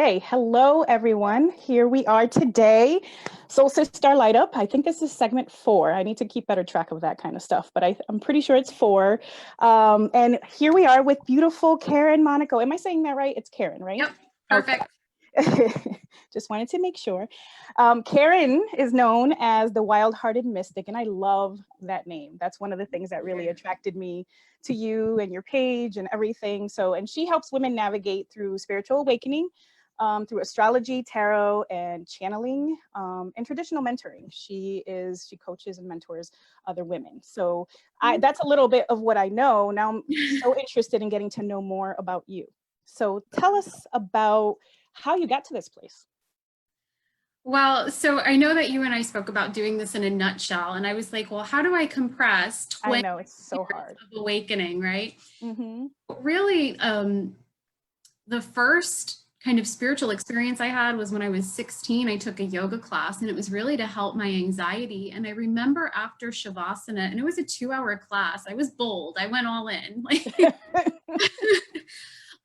Okay, hello everyone. Here we are today. Soul SiStar Light Up. I think this is segment 4. I need to keep better track of that kind of stuff, but I'm pretty sure it's 4. And here we are with beautiful Kerin Monaco. Am I saying that right? It's Kerin, right? Yep, perfect. Okay. Just wanted to make sure. Kerin is known as the wild-hearted mystic, and I love that name. That's one of the things that really attracted me to you and your page and everything. So, and she helps women navigate through spiritual awakening, through astrology, tarot, and channeling, and traditional mentoring. She coaches and mentors other women. So that's a little bit of what I know. Now I'm so interested in getting to know more about you. So tell us about how you got to this place. Well, so I know that you and I spoke about doing this in a nutshell, and I was like, well, how do I compress 20 I know, it's so years hard. of awakening, right? Mm-hmm. Really, the first kind of spiritual experience I had was when I was 16. I took a yoga class, and it was really to help my anxiety. And I remember after Shavasana, and it was a 2-hour class, I was bold. I went all in.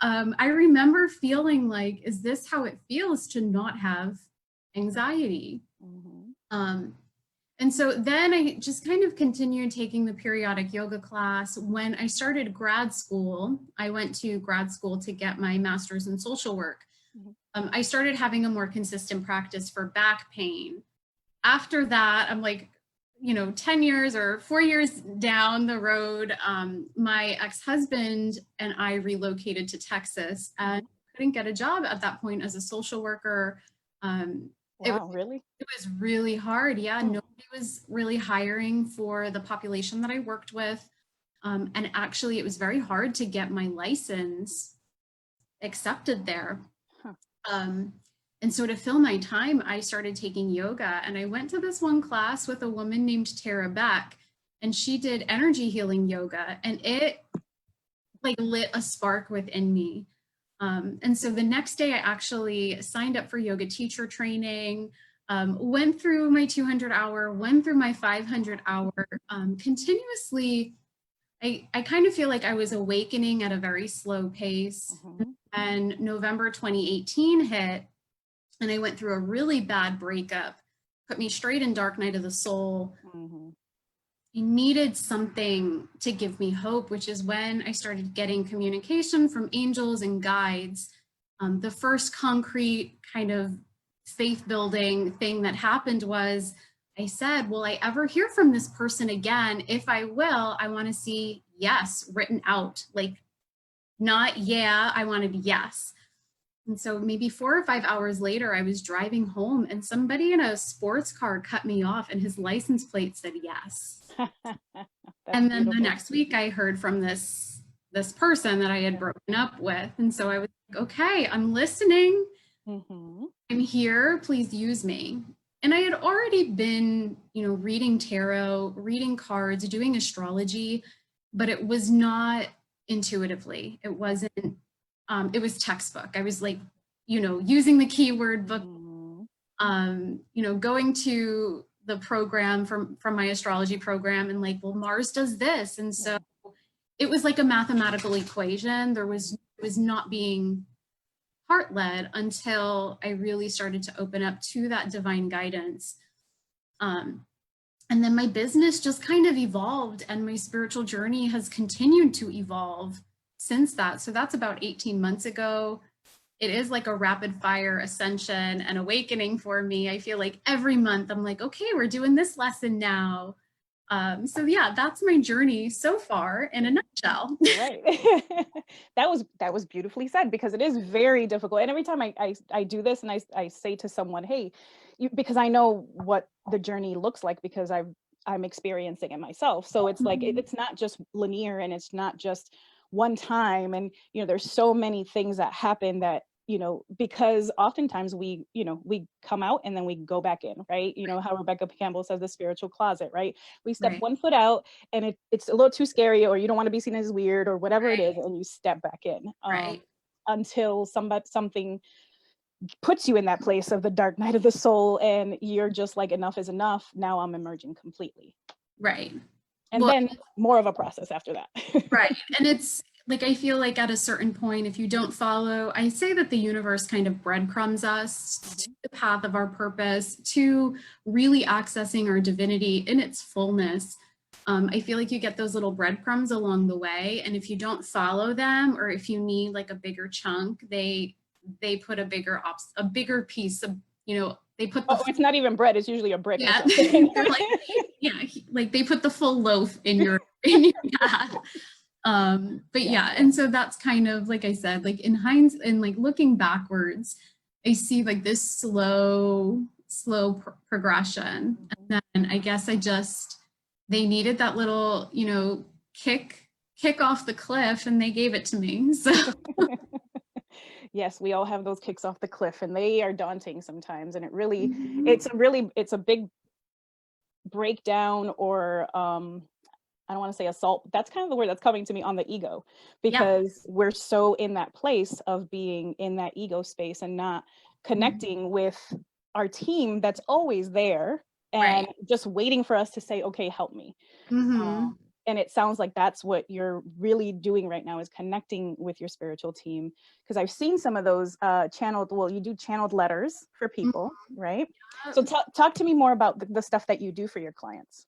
I remember feeling like, is this how it feels to not have anxiety? Mm-hmm. And so then I just kind of continued taking the periodic yoga class. When I started grad school, I went to grad school to get my master's in social work. Mm-hmm. I started having a more consistent practice for back pain. After that, I'm like, 10 years or 4 years down the road, my ex-husband and I relocated to Texas and couldn't get a job at that point as a social worker. Wow, really? It was really hard. Yeah, nobody was really hiring for the population that I worked with. And actually, it was very hard to get my license accepted there. Huh. And so to fill my time, I started taking yoga, and I went to this one class with a woman named Tara Beck, and she did energy healing yoga, and it like lit a spark within me. And so the next day I actually signed up for yoga teacher training, went through my 200-hour, went through my 500-hour, continuously. I kind of feel like I was awakening at a very slow pace. Mm-hmm. And November 2018 hit, and I went through a really bad breakup, put me straight in dark night of the soul. Mm-hmm. I needed something to give me hope, which is when I started getting communication from angels and guides. The first concrete kind of faith building thing that happened was I said, will I ever hear from this person again? If I will, I want to see yes written out, like not yeah, I wanted yes. And so maybe 4 or 5 hours later, I was driving home and somebody in a sports car cut me off and his license plate said yes. And then beautiful. The next week I heard from this person that I had broken up with. And so I was like, okay, I'm listening. Mm-hmm. I'm here, please use me. And I had already been, reading tarot, reading cards, doing astrology, but it was not intuitively. It wasn't, it was textbook. I was like, using the keyword book, going to the program from my astrology program and like, well, Mars does this. And so it was like a mathematical equation. It was not being heart-led until I really started to open up to that divine guidance. And then my business just kind of evolved and my spiritual journey has continued to evolve since that. So that's about 18 months ago. It is like a rapid fire ascension and awakening for me. I feel like every month I'm like, okay, we're doing this lesson now. So yeah, that's my journey so far in a nutshell. Right. That was beautifully said, because it is very difficult. And every time I do this and I say to someone, hey, because I know what the journey looks like because I'm experiencing it myself. So it's like, it's not just linear and it's not just one time. And, there's so many things that happen that, because oftentimes we come out and then we go back in, right? How Rebecca Campbell says, the spiritual closet, right? We step one foot out and it's a little too scary, or you don't want to be seen as weird or whatever it is, and you step back in until something puts you in that place of the dark night of the soul and you're just like, enough is enough. Now I'm emerging completely. Right. And then more of a process after that. Right. And it's like, I feel like at a certain point, if you don't follow, I say that the universe kind of breadcrumbs us to Mhm. the path of our purpose, to really accessing our divinity in its fullness. I feel like you get those little breadcrumbs along the way, and if you don't follow them, or if you need like a bigger chunk, they put a bigger piece of, you know, they put the Oh, it's not even bread. It's usually a brick or yeah, something. they're like, yeah, like they put the full loaf in your in your path. But Yeah. yeah, and so that's kind of like I said, like in hindsight and like looking backwards, I see like this slow progression. Mhm. And then I guess they needed that little, kick off the cliff, and they gave it to me. So Yes, we all have those kicks off the cliff, and they are daunting sometimes. And Mhm. it's a big breakdown, or I don't want to say assault, but that's kind of the word that's coming to me, on the ego, Yeah. because we're so in that place of being in that ego space and not Mhm. connecting with our team that's always there and Right. just waiting for us to say, okay, help me. Hmm. And it sounds like that's what you're really doing right now, is connecting with your spiritual team. Because I've seen some of those channeled, well, you do channeled letters for people, right? So talk to me more about the stuff that you do for your clients.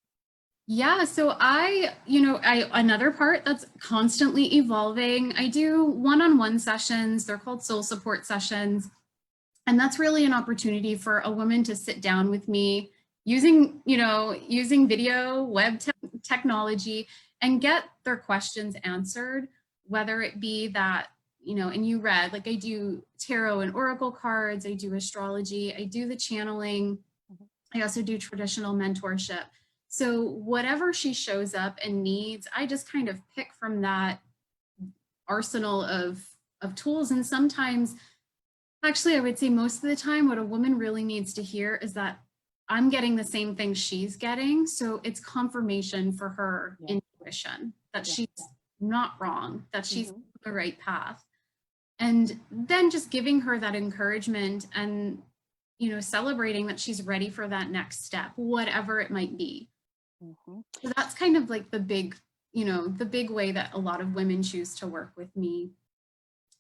Yeah, so I another part that's constantly evolving. I do one-on-one sessions. They're called soul support sessions. And that's really an opportunity for a woman to sit down with me using video, technology, and get their questions answered, whether it be that, and you read, like I do tarot and oracle cards, I do astrology, I do the channeling, Mhm. I also do traditional mentorship. So whatever she shows up and needs, I just kind of pick from that arsenal of tools. And sometimes, actually, I would say most of the time, what a woman really needs to hear is that I'm getting the same thing she's getting. So it's confirmation for her Yeah, intuition that yeah. she's not wrong, that she's on Mhm. the right path. And then just giving her that encouragement and, celebrating that she's ready for that next step, whatever it might be. Mhm. So that's kind of like the big way that a lot of women choose to work with me.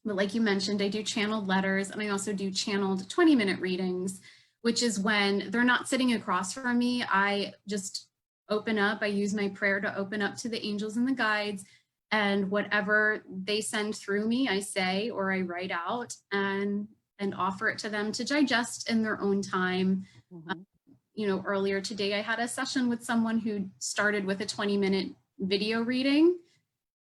But like you mentioned, I do channeled letters, and I also do channeled 20-minute readings, which is when they're not sitting across from me. I just open up, I use my prayer to open up to the angels and the guides, and whatever they send through me, I say or I write out and offer it to them to digest in their own time. Mhm. Earlier today I had a session with someone who started with a 20-minute video reading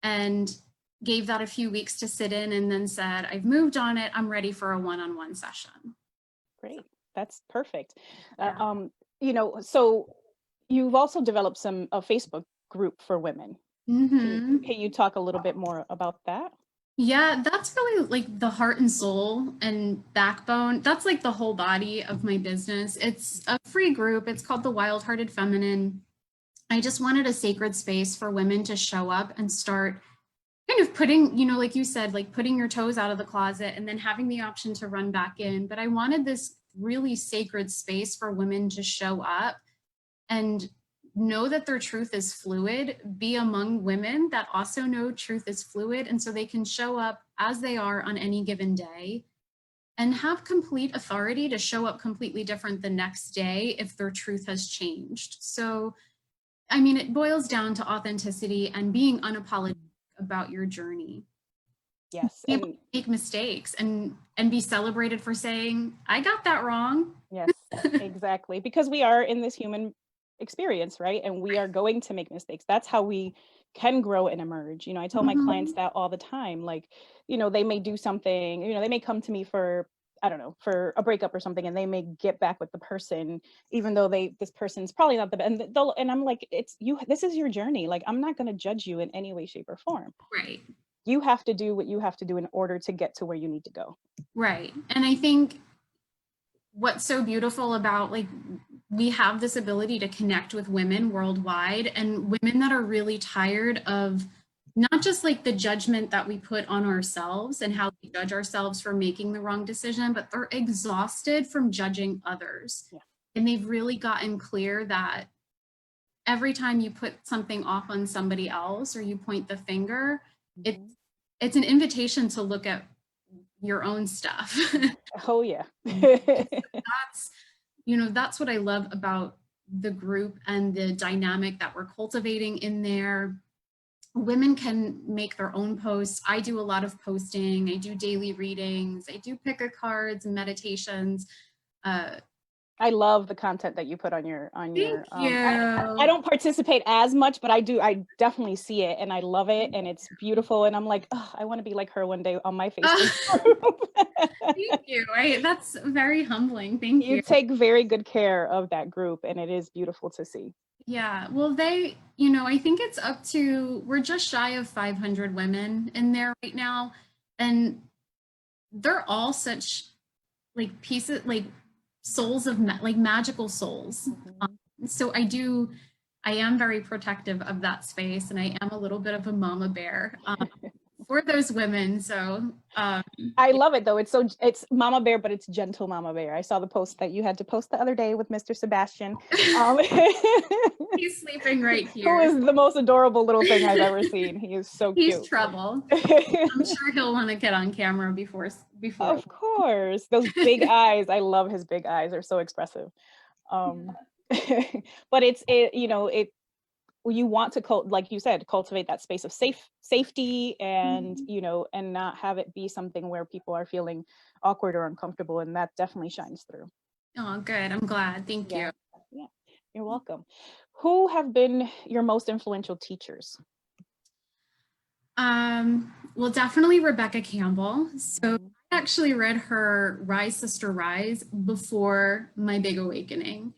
and gave that a few weeks to sit in, and then said, I've moved on it. I'm ready for a one-on-one session. Great. That's perfect. Uh, Yeah. um, so you've also developed a Facebook group for women. Hmm. Can you talk a little bit more about that? Yeah, that's really like the heart and soul and backbone. That's like the whole body of my business. It's a free group. It's called the Wild Hearted Feminine. I just wanted a sacred space for women to show up and start kind of putting, like you said, like putting your toes out of the closet and then having the option to run back in. But I wanted this really sacred space for women to show up and know that their truth is fluid, be among women that also know truth is fluid. And so they can show up as they are on any given day and have complete authority to show up completely different the next day if their truth has changed. So, I mean, it boils down to authenticity and being unapologetic about your journey. Yes, Be able to make mistakes and be celebrated for saying, I got that wrong. yes, exactly. Because we are in this human experience, right? And we are going to make mistakes. That's how we can grow and emerge. I tell my clients Mhm. that all the time. Like, they may do something, they may come to me for, I don't know, for a breakup or something, and they may get back with the person, even though this person's probably not the best. And I'm like, it's you, this is your journey. Like, I'm not going to judge you in any way, shape, or form. Right. You have to do what you have to do in order to get to where you need to go. Right. And I think what's so beautiful about like we have this ability to connect with women worldwide and women that are really tired of not just like the judgment that we put on ourselves and how we judge ourselves for making the wrong decision, but they're exhausted from judging others. Yeah. And they've really gotten clear that every time you put something off on somebody else or you point the finger, it's Mhm. it's an invitation to look at your own stuff. Oh yeah. That's, you know, that's what I love about the group and the dynamic that we're cultivating in there. Women can make their own posts. I do a lot of posting. I do daily readings. I do pick a cards and meditations. I love the content that you put on Thank your you. I don't participate as much, but I definitely see it and I love it and it's beautiful and I'm like, oh, I want to be like her one day on my Facebook group. Thank you. That's very humbling. Thank you. You take very good care of that group and it is beautiful to see. Yeah, well, they, you know, I think it's up to, we're just shy of 500 women in there right now. And they're all such like pieces, like souls of, like magical souls. So I am very protective of that space and I am a little bit of a mama bear for those women. So I love it though. It's mama bear, but it's gentle mama bear. I saw the post that you had to post the other day with Mr. Sebastian. He's sleeping right here. Who is the most adorable little thing I've ever seen. He is so cute. He's trouble. I'm sure he'll want to get on camera before. Of course. Those big eyes. I love his big eyes. They're so expressive. But you want to like you said, cultivate that space of safety and and not have it be something where people are feeling awkward or uncomfortable, and that definitely shines through. Oh, good. I'm glad. Thank you. Yeah, you're welcome. Who have been your most influential teachers? Well, definitely Rebecca Campbell. So I actually read her Rise, Sister, Rise before my big awakening.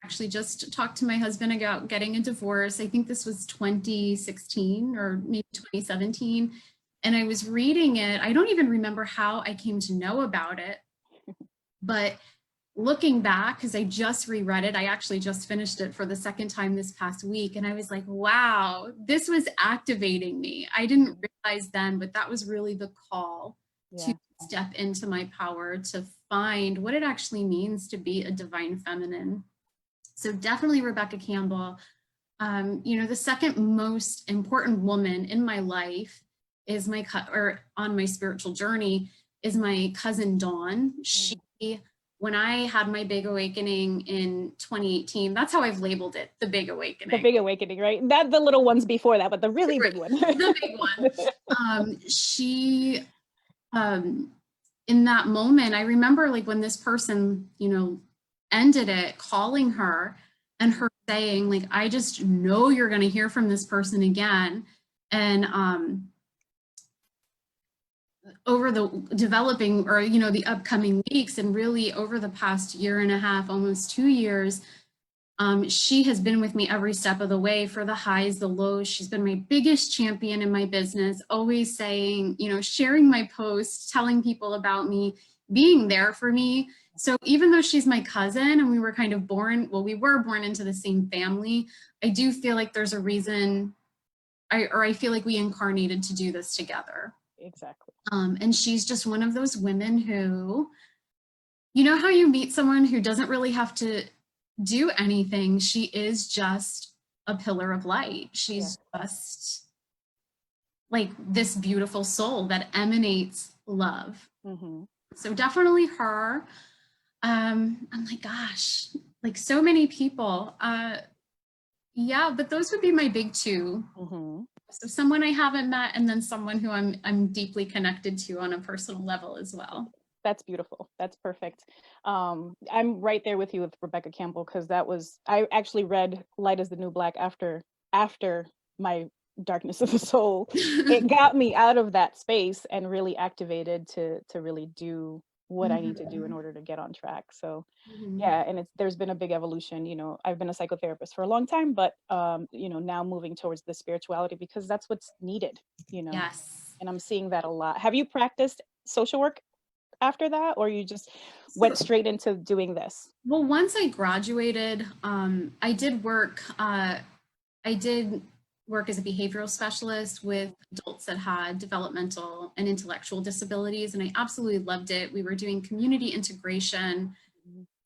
Actually just talked to my husband about getting a divorce. I think this was 2016 or maybe 2017. And I was reading it. I don't even remember how I came to know about it. But looking back, because I just reread it, I actually just finished it for the second time this past week. And I was like, wow, this was activating me. I didn't realize then, but that was really the call to step into my power, to find what it actually means to be a divine feminine. So definitely Rebecca Campbell. The second most important woman in my life is on my spiritual journey is my cousin Dawn. She, when I had my big awakening in 2018, that's how I've labeled it, the big awakening. The big awakening, right? Not the little ones before that, but the really big one. The big one. She, in that moment, I remember like when this person, ended it, calling her and her saying like, I just know you're going to hear from this person again. And over the developing or, the upcoming weeks and really over the past year and a half, almost 2 years, she has been with me every step of the way for the highs, the lows. She's been my biggest champion in my business, always saying, sharing my posts, telling people about me, being there for me. So even though she's my cousin and we were kind of we were born into the same family, I do feel like there's a reason, I feel like we incarnated to do this together. Exactly. And she's just one of those women who, how you meet someone who doesn't really have to do anything. She is just a pillar of light. She's just like this beautiful soul that emanates love. So definitely her. I'm like, gosh, like so many people. But those would be my big two. So someone I haven't met, and then someone who I'm deeply connected to on a personal level as well. That's beautiful. That's perfect. I'm right there with you with Rebecca Campbell, because I actually read Light is the New Black after my Darkness of the Soul. It got me out of that space and really activated to really do what I need to do in order to get on track. So and there's been a big evolution. I've been a psychotherapist for a long time, but now moving towards the spirituality because that's what's needed, Yes. And I'm seeing that a lot. Have you practiced social work after that, or you just went straight into doing this? Well, once I graduated, I did work as a behavioral specialist with adults that had developmental and intellectual disabilities, and I absolutely loved it. We were doing community integration,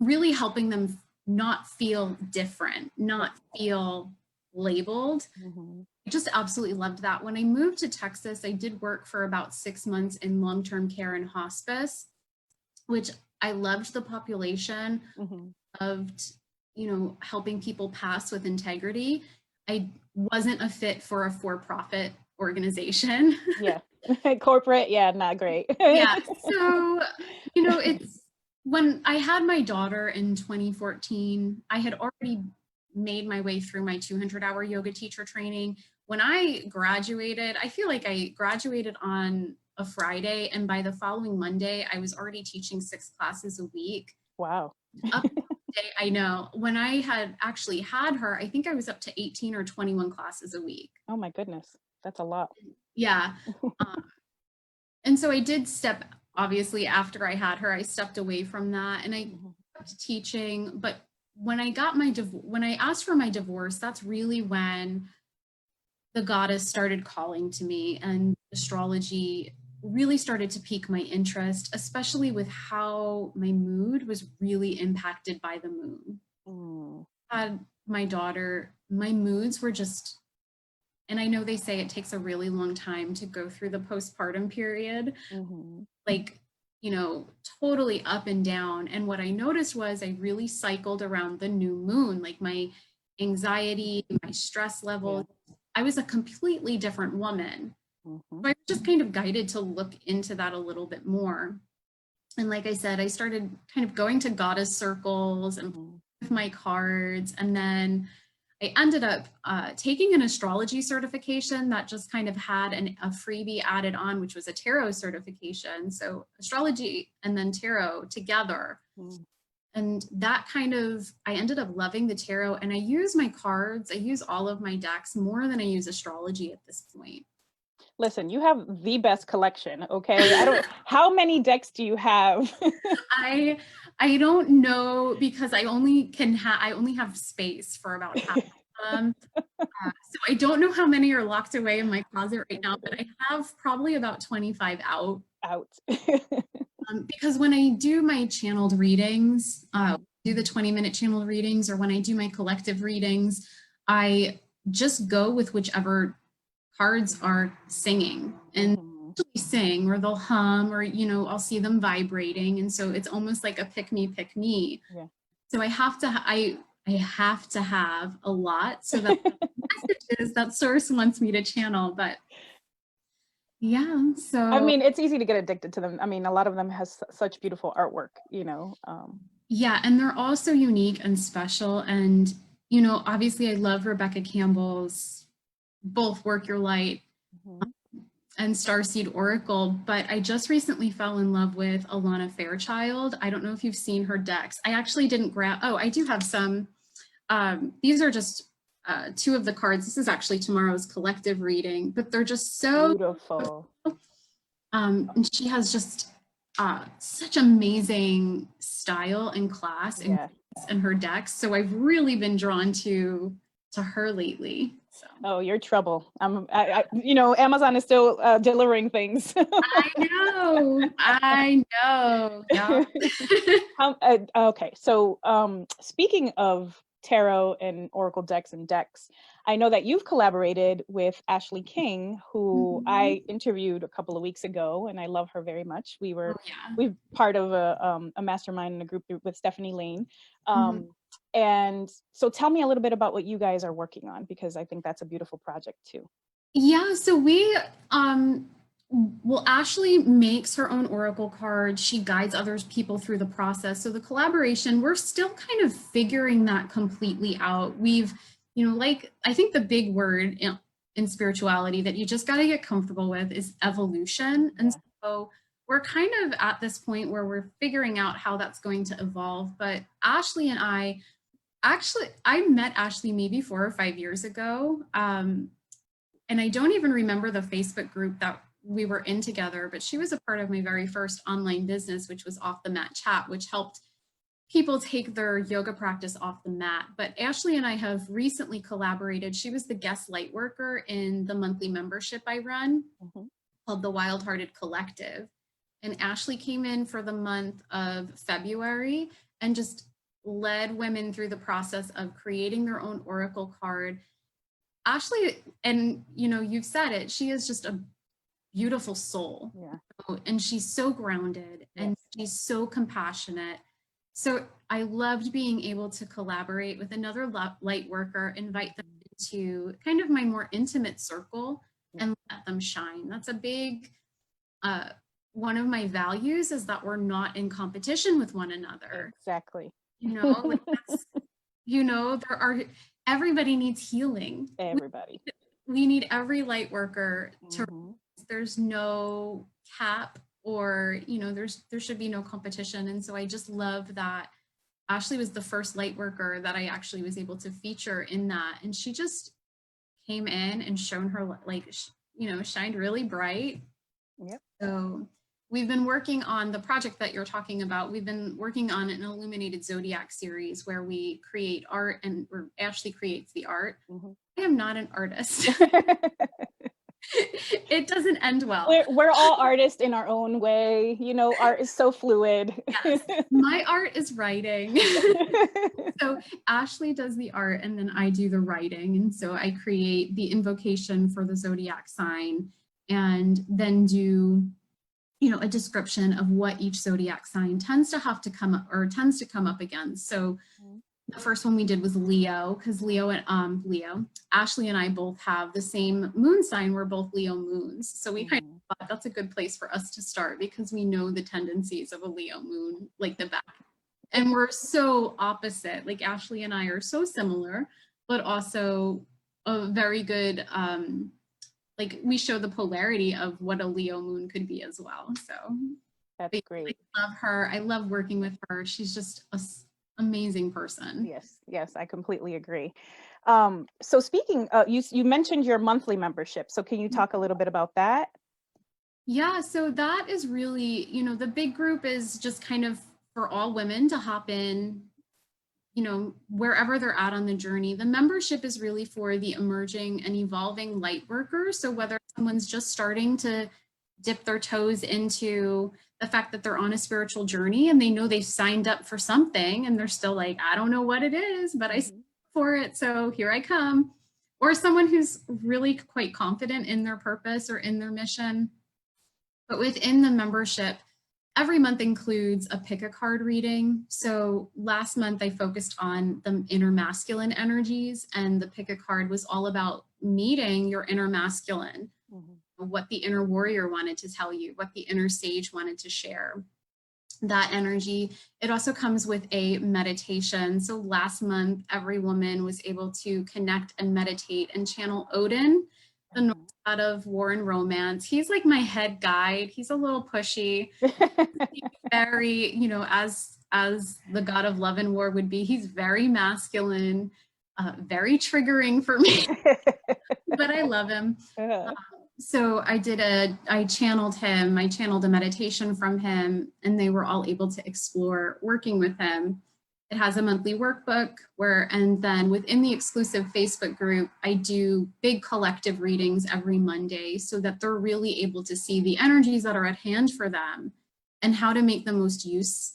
really helping them not feel different, not feel labeled. Mm-hmm. I just absolutely loved that. When I moved to Texas, I did work for about 6 months in long-term care and hospice, which I loved the population, Mm-hmm. loved, helping people pass with integrity. I wasn't a fit for a for-profit organization. Yeah. Corporate, yeah, not great. Yeah. So, it's when I had my daughter in 2014, I had already made my way through my 200-hour yoga teacher training. When I graduated, I feel like I graduated on a Friday, and by the following Monday, I was already teaching 6 classes a week. Wow. Up to that day, I know. When I had actually had her, I think I was up to 18 or 21 classes a week. Oh my goodness. That's a lot. Yeah. And so I did obviously, after I had her, I stepped away from that and I kept teaching. But when I got when I asked for my divorce, that's really when the goddess started calling to me, and astrology really started to pique my interest, especially with how my mood was really impacted by the moon. Mm. I had my daughter, my moods were just, and I know they say it takes a really long time to go through the postpartum period, Mm-hmm. like, totally up and down. And what I noticed was I really cycled around the new moon, like my anxiety, my stress levels. Yeah. I was a completely different woman. Mm-hmm. So I was just kind of guided to look into that a little bit more. And like I said, I started kind of going to goddess circles and with my cards. And then I ended up taking an astrology certification that just kind of had a freebie added on, which was a tarot certification. So astrology and then tarot together. Mm. And that I ended up loving the tarot, and I use my cards, I use all of my decks more than I use astrology at this point. Listen, you have the best collection, okay? How many decks do you have? I don't know, because I only have space for about half of them. So I don't know how many are locked away in my closet right now, but I have probably about 25 out. Because when I do my channeled readings, do the 20-minute channeled readings, or when I do my collective readings, I just go with whichever cards are singing, and sing, or they'll hum, or I'll see them vibrating, and so it's almost like a pick me. Yeah. So I have to have a lot, so that the messages that source wants me to channel. But yeah, so I mean, it's easy to get addicted to them. I mean, a lot of them has such beautiful artwork, yeah, and they're all so unique and special. And obviously I love Rebecca Campbell's both Work Your Light and Starseed Oracle, but I just recently fell in love with Alana Fairchild. I don't know if you've seen her decks. I actually didn't I do have some. These are just 2 of the cards. This is actually tomorrow's collective reading, but they're just so beautiful. And she has just such amazing style and class in her decks. So I've really been drawn to her lately. So. Oh, you're trouble. Amazon is still delivering things. I know. Yeah. Okay, so speaking of tarot and oracle decks, I know that you've collaborated with Ashley King, who I interviewed a couple of weeks ago, and I love her very much. We're part of a mastermind in a group with Stephanie Lane. And so tell me a little bit about what you guys are working on, because I think that's a beautiful project too. Yeah, so we Ashley makes her own oracle cards. She guides other people through the process. So the collaboration, we're still kind of figuring that completely out. We've, I think the big word in spirituality that you just got to get comfortable with is evolution. And so we're kind of at this point where we're figuring out how that's going to evolve. But Ashley and I met Ashley maybe 4 or 5 years ago. And I don't even remember the Facebook group that we were in together, but she was a part of my very first online business, which was Off the Mat Chat, which helped people take their yoga practice off the mat. But Ashley and I have recently collaborated. She was the guest light worker in the monthly membership I run called the Wild Hearted Collective. And Ashley came in for the month of February and just led women through the process of creating their own oracle card, Ashley, and you know, you've said it, she is just a beautiful soul. Yeah. And she's so grounded and Yes. she's so compassionate. So I loved being able to collaborate with another light worker, invite them into kind of my more intimate circle and let them shine. That's a big one of my values, is that we're not in competition with one another. Exactly. You know, like that's, you know, everybody needs healing. Everybody. We need every light worker to, Mhm. there's no cap, or, you know, there should be no competition. And so I just love that Ashley was the first light worker that I actually was able to feature in that. And she just came in and shown her, like, you know, shined really bright. Yep. So we've been working on the project that you're talking about. We've been working on an illuminated zodiac series where we create art, and or Ashley creates the art. I am not an artist. It doesn't end well. We're all artists in our own way. You know, art is so fluid. Yes, my art is writing. So Ashley does the art and then I do the writing. And so I create the invocation for the zodiac sign and then do, you know, a description of what each zodiac sign tends to have to come up, or tends to come up against. So the first one we did was Leo, because Ashley and I both have the same moon sign. We're both Leo moons. So we kind of thought that's a good place for us to start, because we know the tendencies of a Leo moon, like the back. And we're so opposite. Like Ashley and I are so similar, but also a very good, like we show the polarity of what a Leo moon could be as well. So That's great. I love her. I love working with her. She's just an amazing person. Yes, yes, I completely agree. So speaking, you mentioned your monthly membership. So can you talk a little bit about that? Yeah, so that is really, you know, the big group is just kind of for all women to hop in, you know, wherever they're at on the journey. The membership is really for the emerging and evolving light workers. So whether someone's just starting to dip their toes into the fact that they're on a spiritual journey and they know they've signed up for something and they're still like, I don't know what it is, but I signed up for it, so here I come. Or someone who's really quite confident in their purpose or in their mission. But within the membership, every month includes a pick a card reading. So last month I focused on the inner masculine energies, and the pick a card was all about meeting your inner masculine, what the inner warrior wanted to tell you, what the inner sage wanted to share. That energy. It also comes with a meditation. So last month, every woman was able to connect and meditate and channel Odin, the Norse god of war and romance. He's like my head guide. He's a little pushy, very, you know, as the god of love and war would be. He's very masculine, very triggering for me, but I love him. So I channeled him, I channeled a meditation from him, and they were all able to explore working with him. It has a monthly workbook and then within the exclusive Facebook group, I do big collective readings every Monday so that they're really able to see the energies that are at hand for them and how to make the most use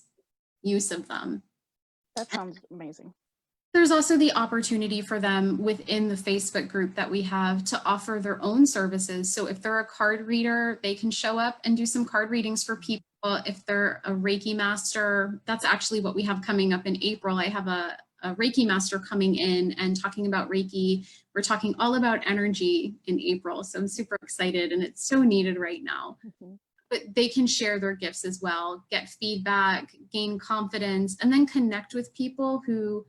of them. That sounds amazing. There's also the opportunity for them within the Facebook group that we have to offer their own services. So if they're a card reader, they can show up and do some card readings for people. If they're a Reiki master, that's actually what we have coming up in April. I have a Reiki master coming in and talking about Reiki. We're talking all about energy in April. So I'm super excited, and it's so needed right now. But they can share their gifts as well, get feedback, gain confidence, and then connect with people who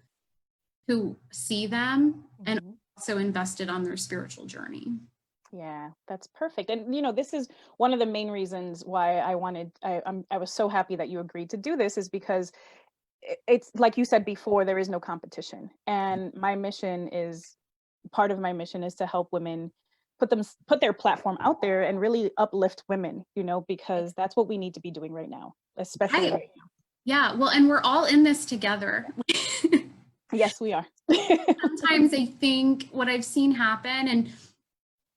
see them and also invested on their spiritual journey. Yeah, that's perfect. And, you know, this is one of the main reasons why I was so happy that you agreed to do this, is because it's like you said before, there is no competition. And part of my mission is to help women put their platform out there and really uplift women, you know, because that's what we need to be doing right now, especially right now. Yeah, well, and we're all in this together. Yes, we are. Sometimes I think what I've seen happen, and,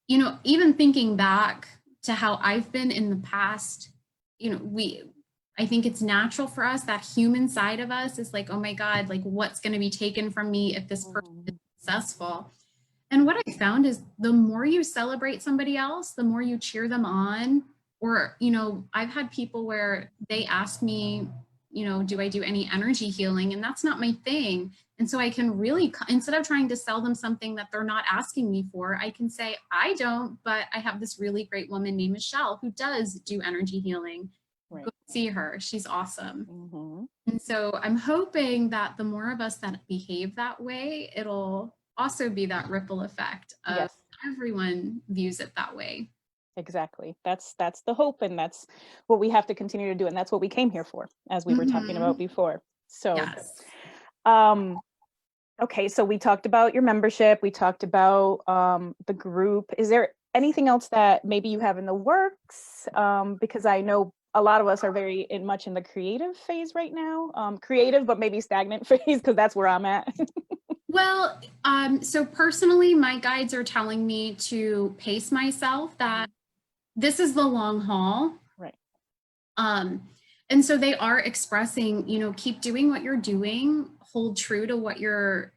you know, even thinking back to how I've been in the past, you know, I think it's natural for us, that human side of us is like, oh my God, like what's going to be taken from me if this person is successful? And what I found is the more you celebrate somebody else, the more you cheer them on. Or, you know, I've had people where they ask me, you know, do I do any energy healing? And that's not my thing. And so I can really, instead of trying to sell them something that they're not asking me for, I can say, I don't, but I have this really great woman named Michelle who does do energy healing. Right. Go see her. She's awesome. Mm-hmm. And so I'm hoping that the more of us that behave that way, it'll also be that ripple effect of Yes. everyone views it that way. Exactly. That's the hope, and that's what we have to continue to do, and that's what we came here for, as we were talking about before. So, Yes. okay, so we talked about your membership, we talked about the group. Is there anything else that maybe you have in the works? Because I know a lot of us are very much in the creative phase right now. Creative, but maybe stagnant phase, because that's where I'm at. Well, so personally, my guides are telling me to pace myself, that this is the long haul. Right. And so they are expressing, you know, keep doing what you're doing, hold true to what you're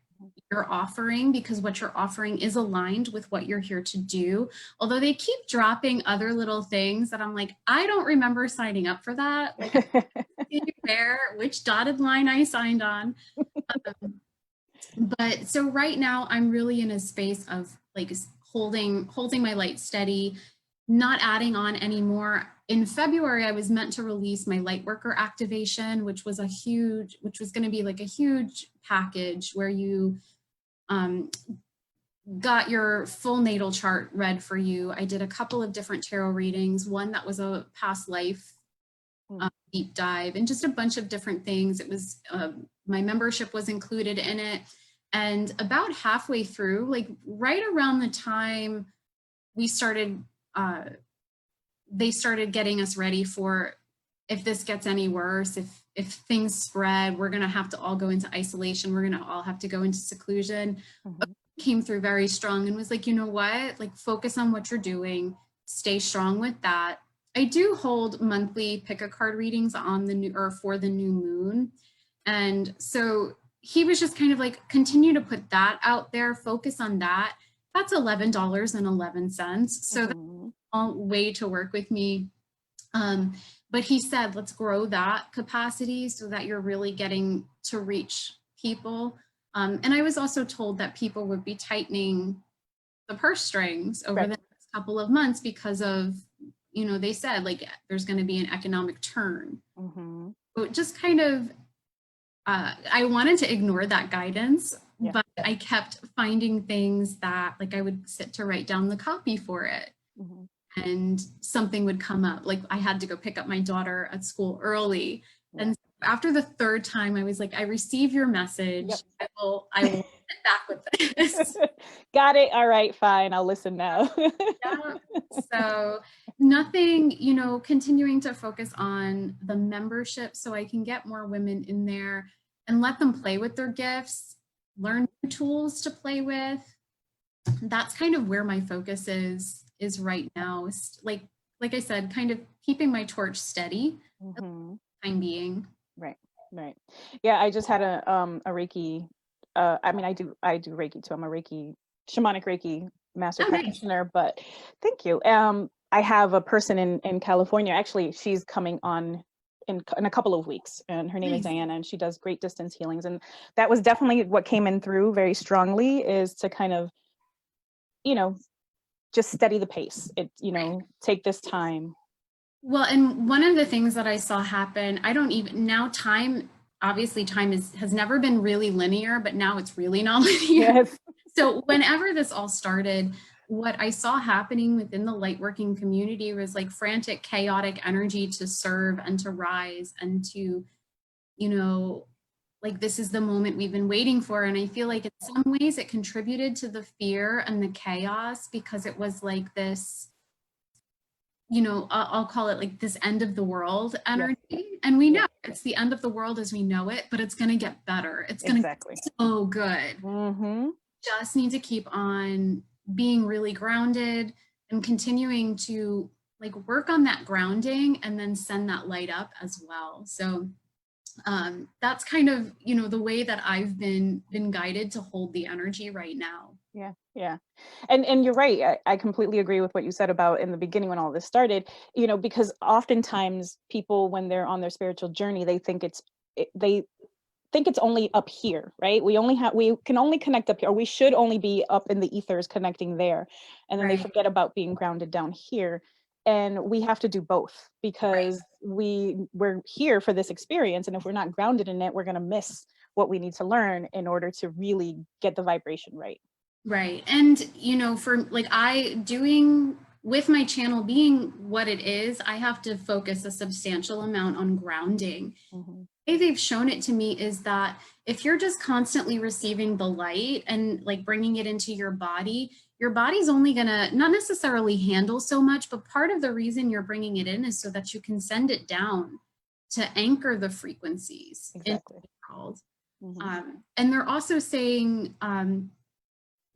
offering, because what you're offering is aligned with what you're here to do. Although they keep dropping other little things that I'm like, I don't remember signing up for that. Like, where, which dotted line I signed on. But so right now I'm really in a space of like holding my light steady, not adding on anymore. In February, I was meant to release my light worker activation, which was going to be like a huge package where you got your full natal chart read for you. I did a couple of different tarot readings, one that was a past life deep dive, and just a bunch of different things. It was, my membership was included in it. And about halfway through, like right around the time we started, they started getting us ready for, if this gets any worse, if things spread, we're going to have to all go into isolation. We're going to all have to go into seclusion. Came through very strong and was like, you know what, like focus on what you're doing, stay strong with that. I do hold monthly pick a card readings on the new, or for the new moon. And so he was just kind of like, continue to put that out there, focus on that. That's $11.11. So that's a way to work with me. But he said, let's grow that capacity so that you're really getting to reach people. And I was also told that people would be tightening the purse strings over the next couple of months because of, you know, they said like there's going to be an economic turn. So it just kind of, I wanted to ignore that guidance, but I kept finding things that like I would sit to write down the copy for it. And something would come up. Like I had to go pick up my daughter at school early. And after the third time, I was like, I receive your message. I will get back with this. Got it. All right, fine. I'll listen now. So nothing, you know, continuing to focus on the membership so I can get more women in there and let them play with their gifts, learn new tools to play with. That's kind of where my focus is right now. Like I said, kind of keeping my torch steady for the time being. Right. Yeah, I just had a Reiki. I mean, I do Reiki too. I'm a Reiki, shamanic Reiki master practitioner. But thank you. I have a person in California. Actually, she's coming on in a couple of weeks, and her name is Diana, and she does great distance healings. And that was definitely what came in through very strongly, is to kind of, you know, just steady the pace. It, you know, take this time. Well, and one of the things that I saw happen, I don't even, now time, obviously time has never been really linear, but now it's really not linear. So whenever this all started, what I saw happening within the lightworking community was like frantic, chaotic energy to serve and to rise and to, you know, like this is the moment we've been waiting for. And I feel like in some ways it contributed to the fear and the chaos, because it was like this, you know, I'll call it like this end of the world energy. And we know it's the end of the world as we know it, but it's going to get better. It's going to get so good. Just need to keep on being really grounded and continuing to like work on that grounding and then send that light up as well. So that's kind of, you know, the way that I've been guided to hold the energy right now. Yeah, yeah. And you're right. I completely agree with what you said about in the beginning when all this started, because oftentimes people, when they're on their spiritual journey, they think it's only up here, right? We can only connect up here, or we should only be up in the ethers connecting there. And then they Right, forget about being grounded down here. And we have to do both, right, because we're here for this experience. And if we're not grounded in it, we're gonna miss what we need to learn in order to really get the vibration right. right. And, for like I doing with my channel being what it is, I have to focus a substantial amount on grounding. Mhm. The way they've shown it to me is that if you're just constantly receiving the light and like bringing it into your body's only gonna not necessarily handle so much, but part of the reason you're bringing it in is so that you can send it down to anchor the frequencies in Exactly. the world. Mhm. And they're also saying,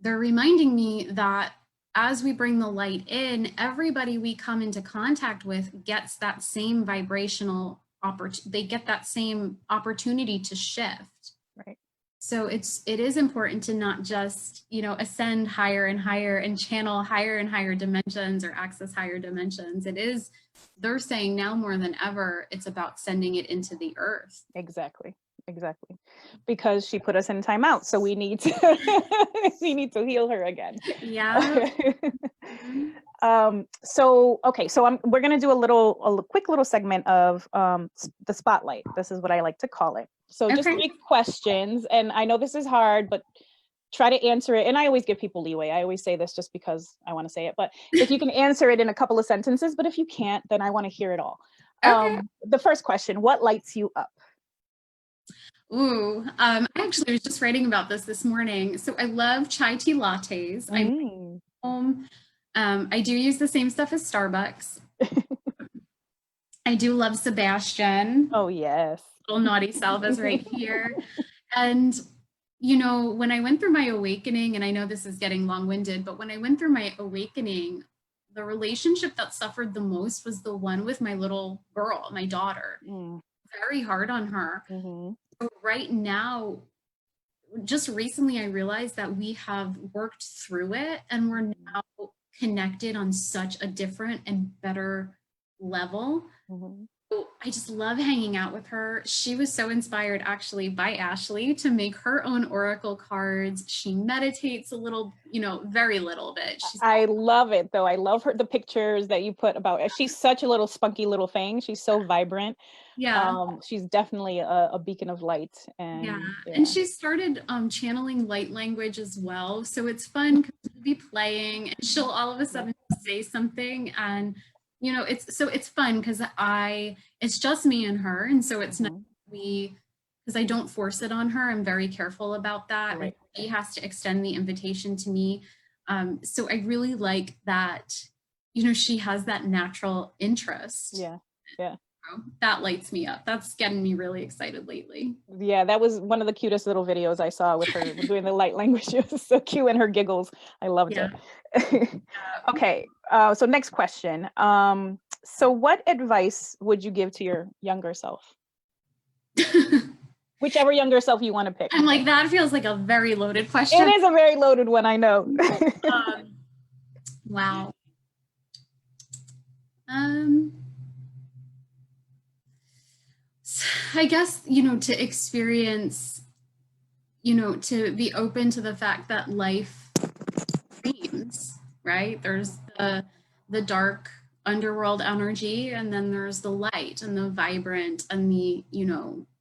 they're reminding me that as we bring the light in, everybody we come into contact with gets that same vibrational they get that same opportunity to shift. Right. So it is important to not just, ascend higher and higher and channel higher and higher dimensions or access higher dimensions. They're saying now more than ever, it's about sending it into the earth. Exactly. Exactly. Because she put us in timeout, so we need to we need to heal her again. Yeah. So okay, so we're gonna do a quick little segment of the spotlight. This is what I like to call it. So just Okay. 3 questions, and I know this is hard, but try to answer it. And I always give people leeway. I always say this just because I want to say it, but if you can answer it in a couple of sentences, but if you can't, then I want to hear it all. Okay. The first question: what lights you up? Ooh, I actually was just writing about this morning. So I love chai tea lattes. I make Mm. home. I do use the same stuff as Starbucks. I do love Sebastian. Oh yes. Little naughty self is right here. And when I went through my awakening, and I know this is getting long-winded, but when I went through my awakening, the relationship that suffered the most was the one with my little girl, my daughter. Mm. Very hard on her. Mhm. So right now, just recently I realized that we have worked through it and we're now connected on such a different and better level. Mhm. So I just love hanging out with her. She was so inspired actually by Ashley to make her own oracle cards. She meditates a little, very little bit. She's I love it though. I love the pictures that you put about. She's such a little spunky little thing. She's so vibrant. yeah, She's definitely a beacon of light. yeah. And And yeah. she started channeling light language as well. So it's fun because we'll be playing and she'll all of a sudden say something and it's fun because it's just me and her. And so it's not Mhm. because I don't force it on her. I'm very careful about that. And Right. she has to extend the invitation to me. So I really like that, she has that natural interest. Yeah. Yeah. That lights me up. That's getting me really excited lately. Yeah, that was one of the cutest little videos I saw with her doing the light language. It was so cute, and her giggles. I loved Yeah. it. Okay, so next question. So what advice would you give to your younger self? Whichever younger self you want to pick. I'm like, that feels like a very loaded It question. is a very loaded one, I know. Um, wow. Um, I guess, to experience, to be open to the fact that life dreams, right? There's the dark underworld energy, and then there's the light and the vibrant and the,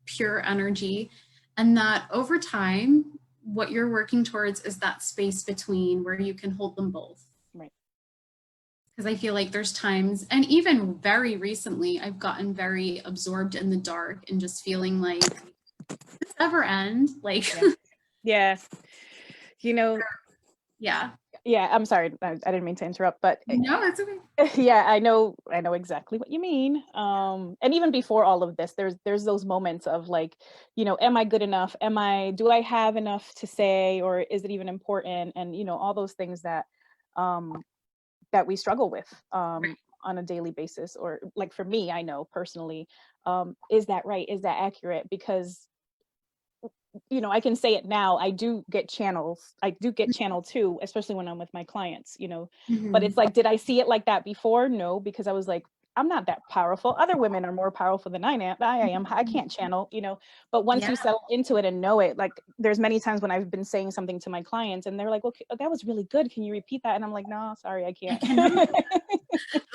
pure energy. And that over time, what you're working towards is that space between where you can hold them both. Right. Because I feel like there's times, and even very recently, I've gotten very absorbed in the dark and just feeling like, this ever end? Like, Yeah. yeah. Yeah, I'm sorry. I didn't mean to interrupt, but No, it's okay. yeah, I know exactly what you mean. And even before all of this, there's those moments of like, am I good enough? Do I have enough to say, or is it even important? And all those things that that we struggle with Right. on a daily basis, or like for me, I know personally, is that right? Is that accurate? Because you know, I can say it now, I do get channels. I do get channel two, especially when I'm with my clients, you know, but it's Mhm. like, did I see it like that before? No, because I was like, I'm not that powerful. Other women are more powerful than I am. I can't channel, you know, but once Yeah. you settle into it and know it, like there's many times when I've been saying something to my clients and they're like, okay, that was really good. Can you repeat that? And I'm like, no, sorry, I I can't. cannot.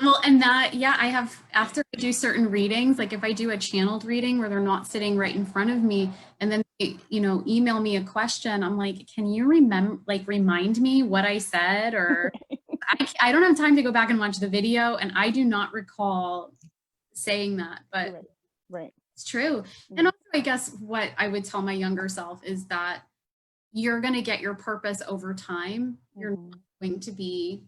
Well, and that, yeah, I have, after I do certain readings, like if I do a channeled reading where they're not sitting right in front of me and then they, email me a question, I'm like, can you remember, like remind me what I said? Or I don't have time to go back and watch the video, and I do not recall saying that, but Right, right. it's true. And Yeah. also, I guess what I would tell my younger self is that you're going to get your purpose over time. You're not Mhm. going to be,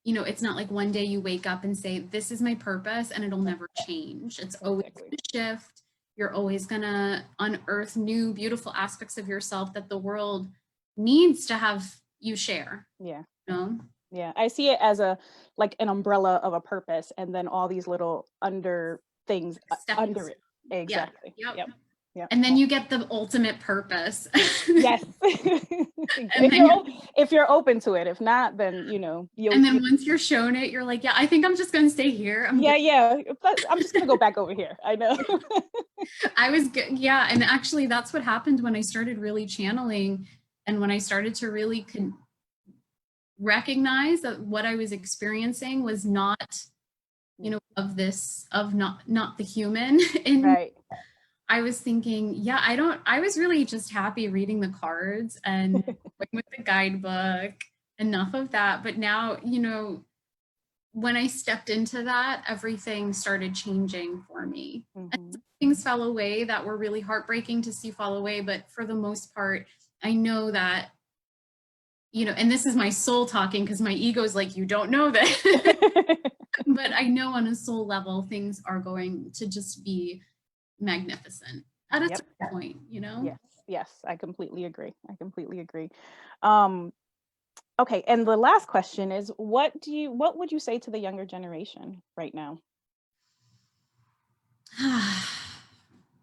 it's not like one day you wake up and say, this is my purpose, and it'll Right. never change. It's always Exactly. going to shift. You're always going to unearth new, beautiful aspects of yourself that the world needs to have you share. Yeah. You know? Yeah, I see it as a like an umbrella of a purpose, and then all these little under things Stepping under stone. it. Yeah. Exactly. Yep. Yep. Yep. And then you get the ultimate purpose. Yes. and then you're If you're open to it, if not, then you know And you'll then once you're shown it, you're like, yeah, I think I'm just going to stay here. I'm good. yeah. But I'm just gonna go back over here. I know. I was good. Yeah. And actually, that's what happened when I started really channeling and when I started to really recognize that what I was experiencing was not, of not the human. And Right. I was thinking, yeah, I was really just happy reading the cards and going with the guidebook, enough of that. But now, when I stepped into that, everything started changing for me. And Hmm. some things fell away that were really heartbreaking to see fall away. But for the most part, I know that, and this is my soul talking because my ego is like, you don't know that. But I know on a soul level, things are going to just be magnificent at a Yep. certain point. Yes. Yes. I completely agree. I completely agree. Um, okay, and the last question is what would you say to the younger generation right now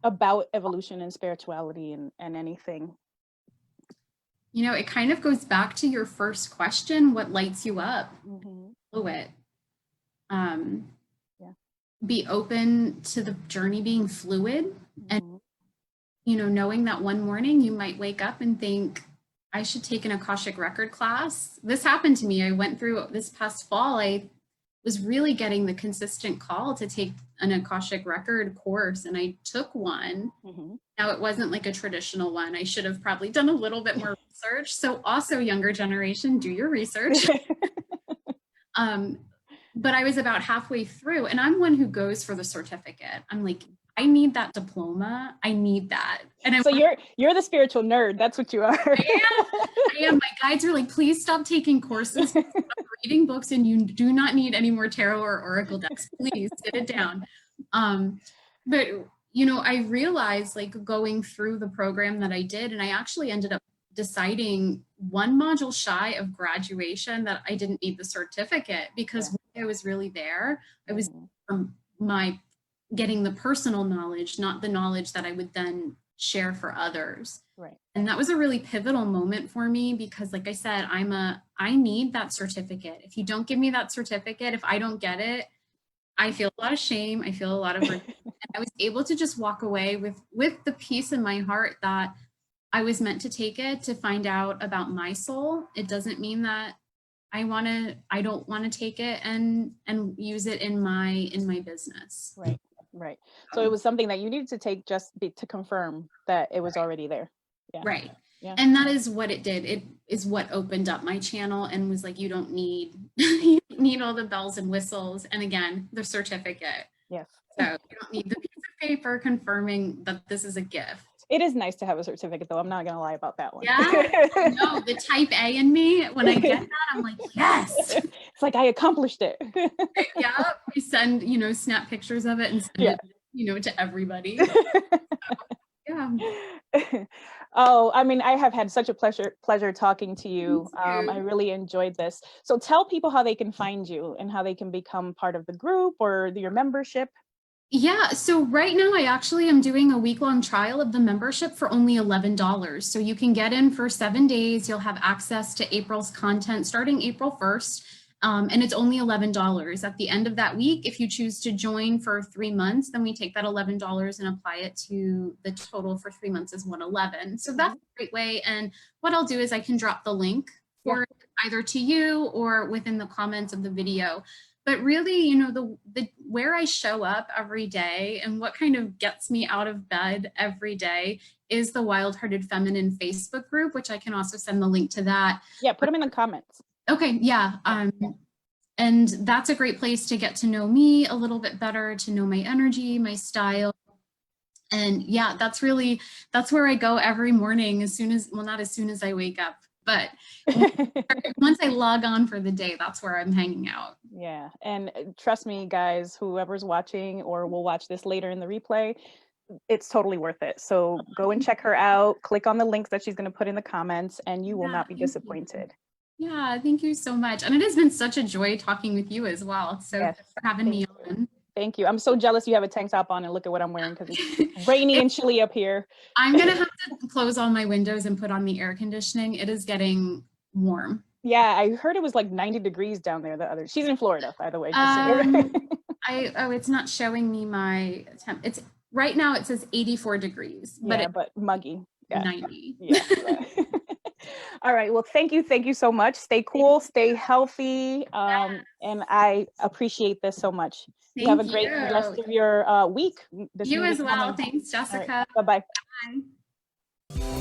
about evolution and spirituality and anything? It kind of goes back to your first question, what lights you up? Hmm. Follow it. Um, Yeah. be open to the journey being fluid, and Hmm. knowing that one morning you might wake up and think, I should take an Akashic record class. This happened to me. I went through this past fall. I was really getting the consistent call to take an Akashic record course, and I took one. Hmm. Now, it wasn't like a traditional one. I should have probably done a little bit more research. So also, younger generation, do your research. Um, but I was about halfway through, and I'm one who goes for the certificate. I'm like, I need that diploma. I need that. And So you're the spiritual nerd. That's what you are. I am. My guides are like, please stop taking courses, stop reading books, and you do not need any more tarot or oracle decks. Please sit it down. But I realized, like, going through the program that I did, and I actually ended up deciding one module shy of graduation that I didn't need the certificate because I was really there. I was Mhm. from my getting the personal knowledge, not the knowledge that I would then share for others. Right. And that was a really pivotal moment for me because, like I said, I need that certificate. If you don't give me that certificate, if I don't get it, I feel a lot of shame. I feel a lot of regret. And I was able to just walk away with the peace in my heart that I was meant to take it to find out about my soul. It doesn't mean that I don't want to take it and use it in my business. Right. Right. So it was something that you needed to take to confirm that it was already there. Yeah. Right. Yeah. And that is what it did. It is what opened up my channel and was like, you don't need you don't need all the bells and whistles. And again, the certificate. Yes. So you don't need the piece of paper confirming that this is a gift. It is nice to have a certificate, though. I'm not gonna lie about that one. Yeah. No, the type A in me, when I get that, I'm like, yes. It's like I accomplished it. Yeah. I send, snap pictures of it and send Yeah. it, to everybody. Yeah. Oh, I mean, I have had such a pleasure talking to you. Me too. I really enjoyed this. So tell people how they can find you and how they can become part of the group or your membership. Yeah, so right now I actually am doing a week-long trial of the membership for only $11. So you can get in for 7 days. You'll have access to April's content starting April 1st. And it's only $11. At the end of that week, if you choose to join for 3 months, then we take that $11 and apply it to the total for 3 months is $111. So that's a great way. And what I'll do is I can drop the link for either to you or within the comments of the video. But really, you know, the where I show up every day and what kind of gets me out of bed every day is the Wild Hearted Feminine Facebook group, which I can also send the link to that. Yeah, put them in the comments. Okay, yeah. And that's a great place to get to know me a little bit better, to know my energy, my style. And yeah, that's where I go every morning as soon as, well, not as soon as I wake up, but once I log on for the day, that's where I'm hanging out. Yeah, and trust me, guys, whoever's watching or will watch this later in the replay, it's totally worth it. So go and check her out, click on the links that she's going to put in the comments, and you will not be disappointed. Yeah, thank you so much. And it has been such a joy talking with you as well. So thanks for having me on. Thank you. I'm so jealous you have a tank top on and look at what I'm wearing because it's rainy and chilly up here. I'm going to have to close all my windows and put on the air conditioning. It is getting warm. Yeah, I heard it was like 90 degrees down there. She's in Florida, by the way. It's not showing me my temp. It's right now it says 84 degrees. But muggy. Yeah. 90. Yeah. All right. Well, thank you so much. Stay cool, stay healthy. And I appreciate this so much. You have a great rest of your week. You as well. Thanks, Jessica. Right. Bye-bye. Bye.